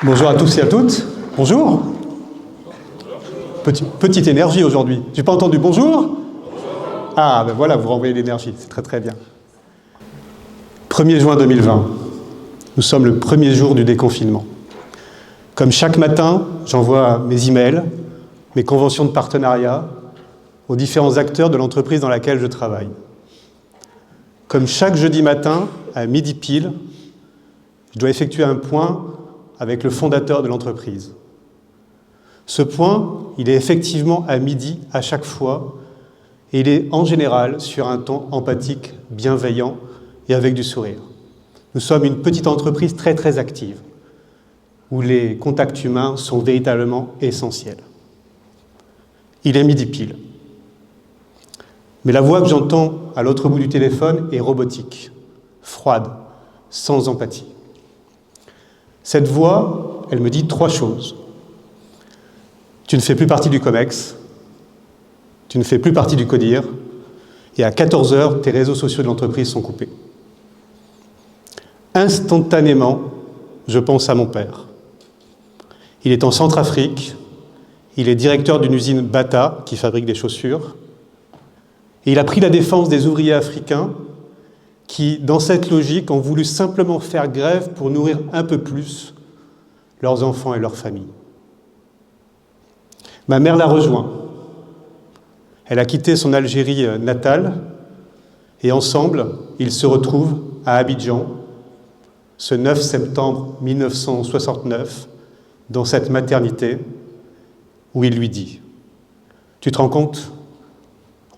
Bonjour à tous et à toutes. Bonjour. Petite énergie aujourd'hui. J'ai pas entendu bonjour. Ah, ben voilà, vous renvoyez l'énergie. C'est très très bien. 1er juin 2020. Nous sommes le premier jour du déconfinement. Comme chaque matin, j'envoie mes emails, mes conventions de partenariat aux différents acteurs de l'entreprise dans laquelle je travaille. Comme chaque jeudi matin, à midi pile, je dois effectuer un point avec le fondateur de l'entreprise. Ce point, il est effectivement à midi à chaque fois, et il est en général sur un ton empathique, bienveillant et avec du sourire. Nous sommes une petite entreprise très très active, où les contacts humains sont véritablement essentiels. Il est midi pile. Mais la voix que j'entends à l'autre bout du téléphone est robotique, froide, sans empathie. Cette voix, elle me dit 3 choses. Tu ne fais plus partie du COMEX, tu ne fais plus partie du CODIR, et à 14h, tes réseaux sociaux de l'entreprise sont coupés. Instantanément, je pense à mon père. Il est en Centrafrique, il est directeur d'une usine Bata qui fabrique des chaussures, et il a pris la défense des ouvriers africains qui, dans cette logique, ont voulu simplement faire grève pour nourrir un peu plus leurs enfants et leurs familles. Ma mère l'a rejoint. Elle a quitté son Algérie natale et ensemble, ils se retrouvent à Abidjan, ce 9 septembre 1969, dans cette maternité où il lui dit « Tu te rends compte ?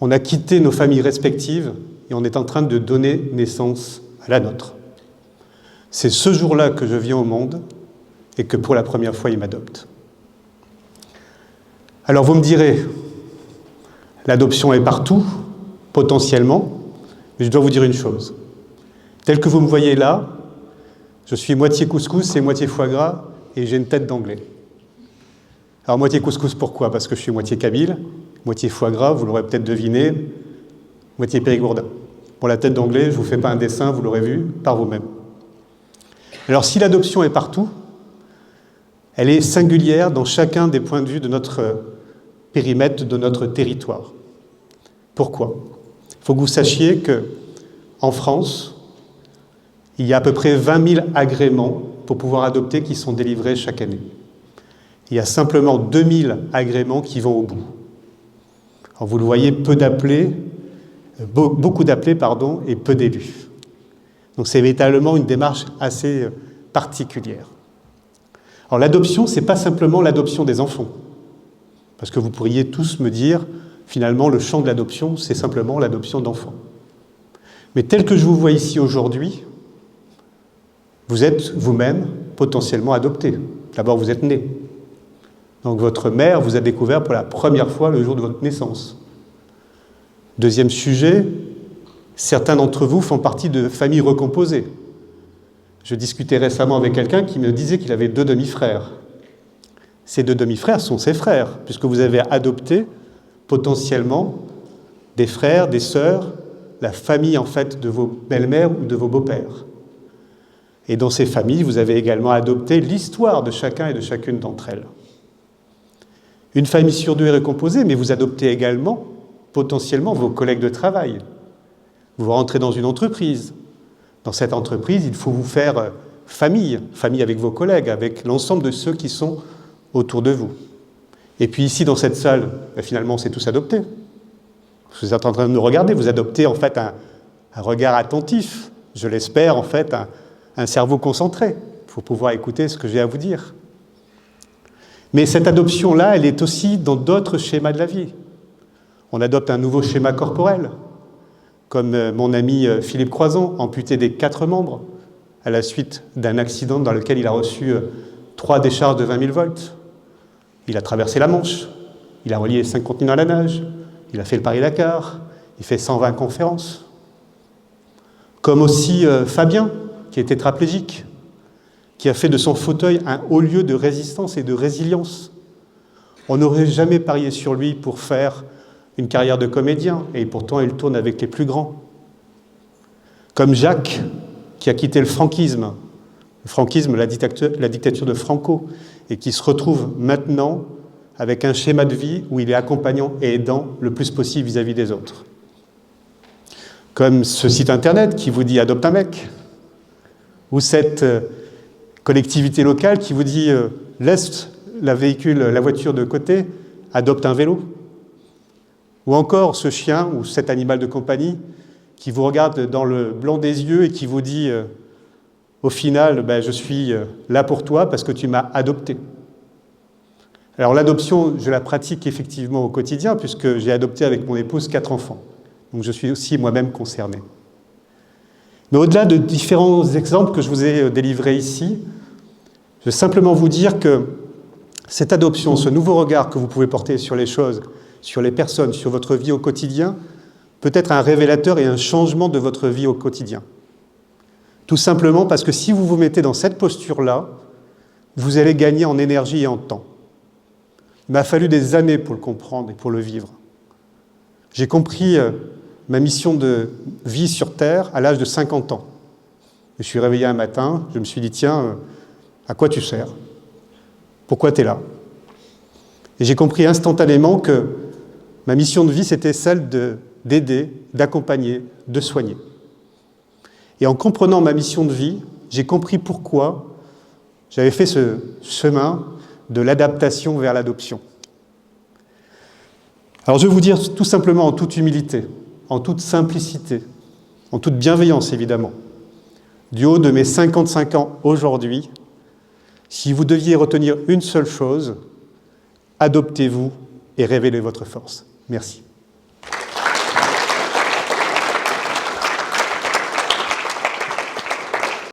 On a quitté nos familles respectives et on est en train de donner naissance à la nôtre. C'est ce jour-là que je viens au monde et que pour la première fois, il m'adopte. » Alors vous me direz, l'adoption est partout, potentiellement, mais je dois vous dire une chose. Tel que vous me voyez là, je suis moitié couscous et moitié foie gras et j'ai une tête d'anglais. Alors moitié couscous, pourquoi ? Parce que je suis moitié kabyle, moitié foie gras, vous l'aurez peut-être deviné, moitié périgourdin. Bon, la tête d'anglais, je ne vous fais pas un dessin, vous l'aurez vu par vous-même. Alors si l'adoption est partout, elle est singulière dans chacun des points de vue de notre périmètre, de notre territoire. Pourquoi ? Il faut que vous sachiez qu'en France, il y a à peu près 20 000 agréments pour pouvoir adopter qui sont délivrés chaque année. Il y a simplement 2 000 agréments qui vont au bout. Alors vous le voyez, beaucoup d'appelés, et peu d'élus. Donc c'est véritablement une démarche assez particulière. Alors l'adoption, ce n'est pas simplement l'adoption des enfants. Parce que vous pourriez tous me dire, finalement, le champ de l'adoption, c'est simplement l'adoption d'enfants. Mais tel que je vous vois ici aujourd'hui, vous êtes vous-même potentiellement adopté. D'abord, vous êtes né. Donc votre mère vous a découvert pour la première fois le jour de votre naissance. Deuxième sujet, certains d'entre vous font partie de familles recomposées. Je discutais récemment avec quelqu'un qui me disait qu'il avait 2 demi-frères. Ces 2 demi-frères sont ses frères, puisque vous avez adopté potentiellement des frères, des sœurs, la famille en fait de vos belles-mères ou de vos beaux-pères. Et dans ces familles, vous avez également adopté l'histoire de chacun et de chacune d'entre elles. Une famille sur 2 est recomposée, mais vous adoptez également potentiellement vos collègues de travail. Vous rentrez dans une entreprise. Dans cette entreprise, il faut vous faire famille avec vos collègues, avec l'ensemble de ceux qui sont autour de vous. Et puis ici, dans cette salle, finalement, c'est tous adopté. Vous êtes en train de nous regarder, vous adoptez en fait un regard attentif, je l'espère, en fait, un cerveau concentré pour pouvoir écouter ce que j'ai à vous dire. Mais cette adoption-là, elle est aussi dans d'autres schémas de la vie. On adopte un nouveau schéma corporel, comme mon ami Philippe Croizon, amputé des 4 membres, à la suite d'un accident dans lequel il a reçu 3 décharges de 20 000 volts. Il a traversé la Manche, il a relié 5 continents à la nage, il a fait le Paris-Dakar, il fait 120 conférences. Comme aussi Fabien, qui est tétraplégique, qui a fait de son fauteuil un haut lieu de résistance et de résilience. On n'aurait jamais parié sur lui pour faire une carrière de comédien, et pourtant il tourne avec les plus grands. Comme Jacques, qui a quitté le franquisme le franquisme, la dictature de Franco, et qui se retrouve maintenant avec un schéma de vie où il est accompagnant et aidant le plus possible vis-à-vis des autres. Comme ce site internet qui vous dit « adopte un mec », ou cette collectivité locale qui vous dit « laisse la voiture de côté, adopte un vélo ». Ou encore ce chien ou cet animal de compagnie qui vous regarde dans le blanc des yeux et qui vous dit au final, je suis là pour toi parce que tu m'as adopté. Alors l'adoption, je la pratique effectivement au quotidien puisque j'ai adopté avec mon épouse 4 enfants. Donc je suis aussi moi-même concerné. Mais au-delà de différents exemples que je vous ai délivrés ici, je veux simplement vous dire que cette adoption, ce nouveau regard que vous pouvez porter sur les choses, sur les personnes, sur votre vie au quotidien, peut être un révélateur et un changement de votre vie au quotidien. Tout simplement parce que si vous vous mettez dans cette posture-là, vous allez gagner en énergie et en temps. Il m'a fallu des années pour le comprendre et pour le vivre. J'ai compris ma mission de vie sur Terre à l'âge de 50 ans. Je suis réveillé un matin, je me suis dit, tiens, à quoi tu sers? Pourquoi tu es là? Et j'ai compris instantanément que ma mission de vie, c'était celle d'aider, d'accompagner, de soigner. Et en comprenant ma mission de vie, j'ai compris pourquoi j'avais fait ce chemin de l'adaptation vers l'adoption. Alors je vais vous dire tout simplement en toute humilité, en toute simplicité, en toute bienveillance évidemment, du haut de mes 55 ans aujourd'hui, si vous deviez retenir une seule chose, adoptez-vous et révélez votre force. Merci.